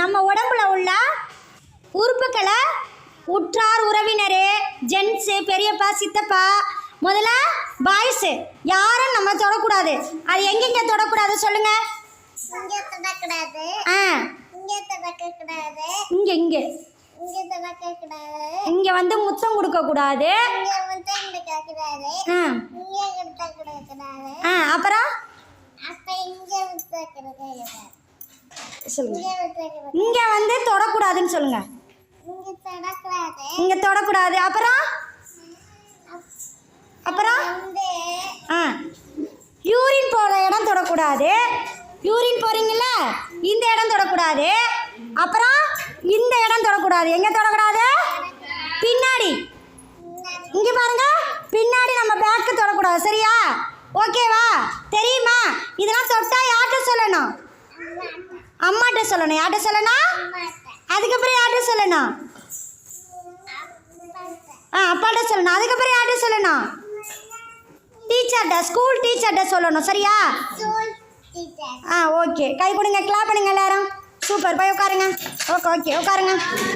நம்ம உடம்புல உள்ள உறுப்புகளை உற்றார் உறவினரே, ஜென்ஸு, பெரியப்பா, சித்தப்பா, முதல்ல பாய்ஸு யாரும் நம்ம தொடக்கூடாது. அது எங்கெங்க தொடக்கூடாது சொல்லுங்க. இங்க இங்க இங்க வந்து முத்தம் கொடுக்க கூடாது. அப்புறம் இங்க வந்து தொடக்கூடாதுன்னு சொல்லுங்க. இங்க தொடக்கூடாது. அப்புறம் அப்புறம் யூரின் போற இடம் தொடக்கூடாது. யூரின் போறீங்கல்ல, இந்த இடம் தொடக்கூடாது. அப்புறம் இந்த இடம் தொடக்கூடாது. எங்க தொடக்கூடாது? பின்னாடி. இங்க பாருங்க, பின்னாடி நம்ம பேக்கு தொடக்கூடாது. சரியா? ஓகேவா? தெரியுமா? இதெல்லாம் தொட்டா யார்கிட்ட சொல்லணும்? அம்மாட்ட சொல்லணும். யார்கிட்ட சொல்லணும்? அதுக்கப்புறம் யார்கிட்ட சொல்லணும்? அப்பாட்ட சொல்லணும். அதுக்கப்புறம் யார்கிட்ட சொல்லணும்? டீச்சர்கிட்ட, ஸ்கூல் டீச்சர்கிட்ட சொல்லணும். சரியா? ஓகே. கை கொடுங்க, கிளாப் பண்ணுங்க எல்லாரும். சூப்பர். போய் உட்காருங்க. ஓகே உட்காருங்க.